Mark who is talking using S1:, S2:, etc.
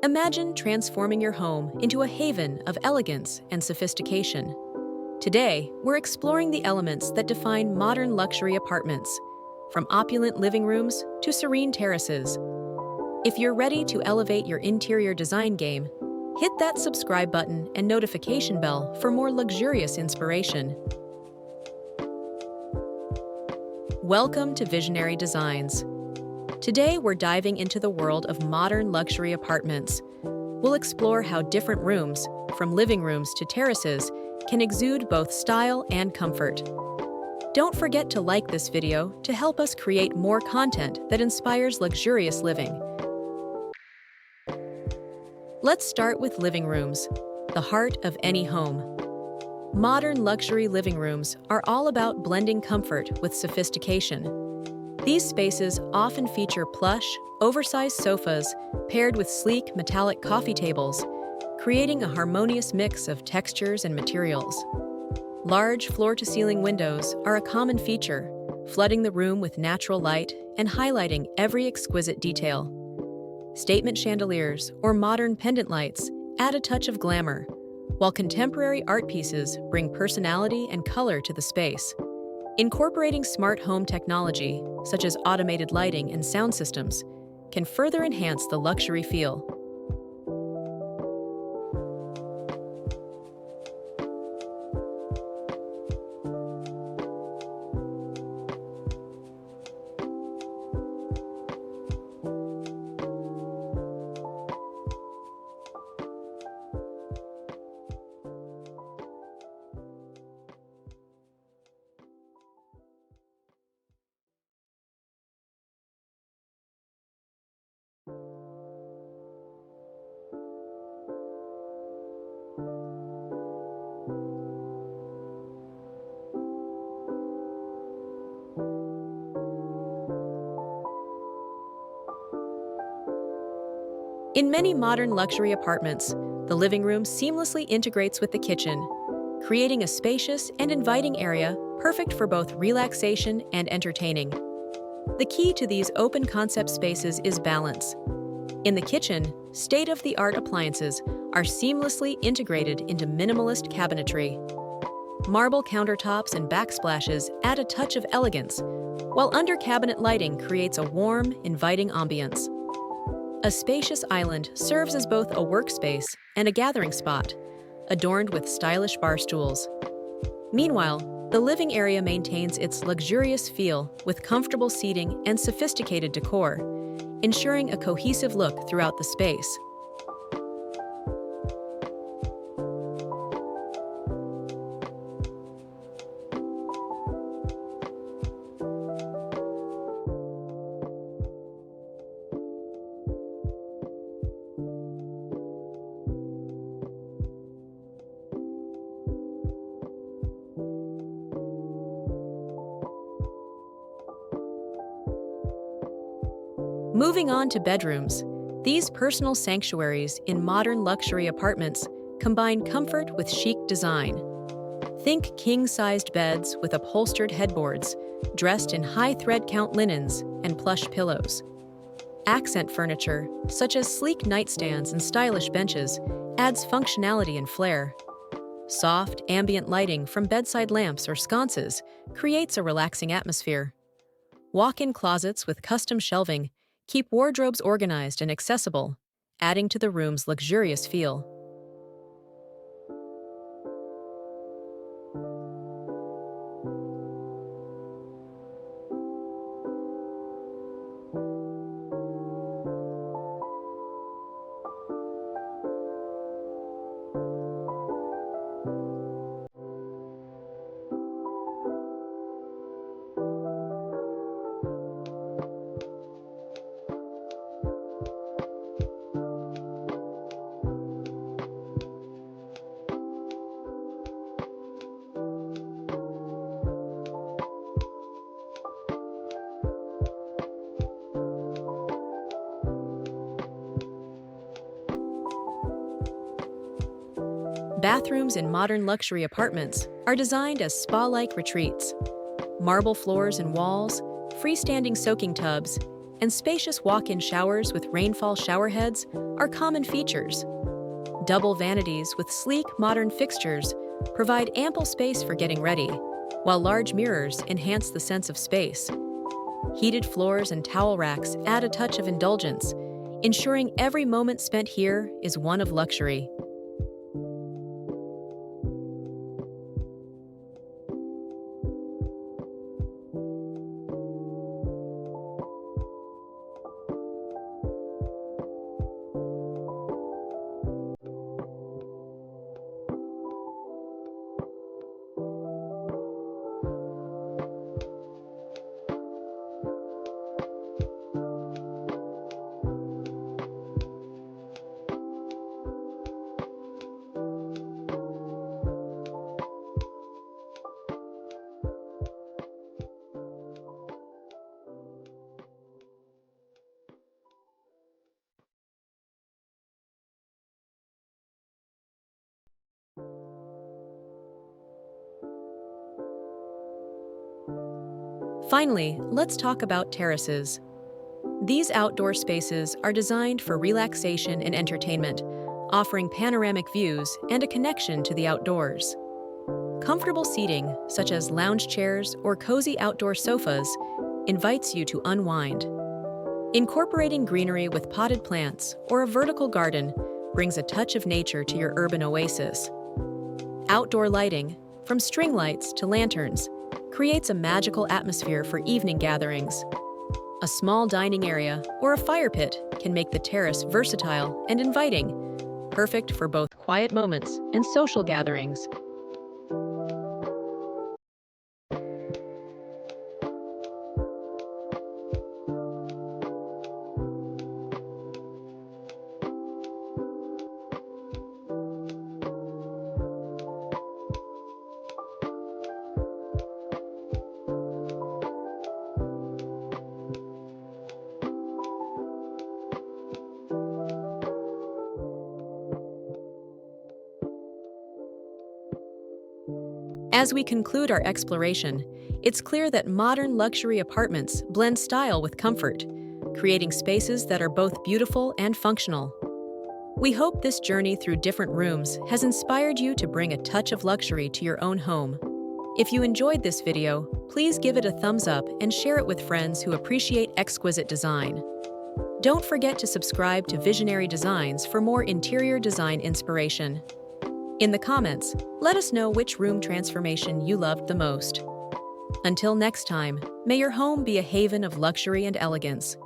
S1: Imagine transforming your home into a haven of elegance and sophistication. Today, we're exploring the elements that define modern luxury apartments, from opulent living rooms to serene terraces. If you're ready to elevate your interior design game, hit that subscribe button and notification bell for more luxurious inspiration. Welcome to Visionary Designs. Today, we're diving into the world of modern luxury apartments. We'll explore how different rooms, from living rooms to terraces, can exude both style and comfort. Don't forget to like this video to help us create more content that inspires luxurious living. Let's start with living rooms, the heart of any home. Modern luxury living rooms are all about blending comfort with sophistication. These spaces often feature plush, oversized sofas paired with sleek metallic coffee tables, creating a harmonious mix of textures and materials. Large floor-to-ceiling windows are a common feature, flooding the room with natural light and highlighting every exquisite detail. Statement chandeliers or modern pendant lights add a touch of glamour, while contemporary art pieces bring personality and color to the space. Incorporating smart home technology, such as automated lighting and sound systems, can further enhance the luxury feel. In many modern luxury apartments, the living room seamlessly integrates with the kitchen, creating a spacious and inviting area perfect for both relaxation and entertaining. The key to these open-concept spaces is balance. In the kitchen, state-of-the-art appliances are seamlessly integrated into minimalist cabinetry. Marble countertops and backsplashes add a touch of elegance, while under-cabinet lighting creates a warm, inviting ambience. A spacious island serves as both a workspace and a gathering spot, adorned with stylish bar stools. Meanwhile, the living area maintains its luxurious feel with comfortable seating and sophisticated decor, ensuring a cohesive look throughout the space. Moving on to bedrooms, these personal sanctuaries in modern luxury apartments combine comfort with chic design. Think king-sized beds with upholstered headboards, dressed in high thread count linens and plush pillows. Accent furniture, such as sleek nightstands and stylish benches, adds functionality and flair. Soft, ambient lighting from bedside lamps or sconces creates a relaxing atmosphere. Walk-in closets with custom shelving keep wardrobes organized and accessible, adding to the room's luxurious feel. Bathrooms in modern luxury apartments are designed as spa-like retreats. Marble floors and walls, freestanding soaking tubs, and spacious walk-in showers with rainfall shower heads are common features. Double vanities with sleek, modern fixtures provide ample space for getting ready, while large mirrors enhance the sense of space. Heated floors and towel racks add a touch of indulgence, ensuring every moment spent here is one of luxury. Finally, let's talk about terraces. These outdoor spaces are designed for relaxation and entertainment, offering panoramic views and a connection to the outdoors. Comfortable seating, such as lounge chairs or cozy outdoor sofas, invites you to unwind. Incorporating greenery with potted plants or a vertical garden brings a touch of nature to your urban oasis. Outdoor lighting, from string lights to lanterns, creates a magical atmosphere for evening gatherings. A small dining area or a fire pit can make the terrace versatile and inviting, perfect for both quiet moments and social gatherings. As we conclude our exploration, it's clear that modern luxury apartments blend style with comfort, creating spaces that are both beautiful and functional. We hope this journey through different rooms has inspired you to bring a touch of luxury to your own home. If you enjoyed this video, please give it a thumbs up and share it with friends who appreciate exquisite design. Don't forget to subscribe to Visionary Designs for more interior design inspiration. In the comments, let us know which room transformation you loved the most. Until next time, may your home be a haven of luxury and elegance.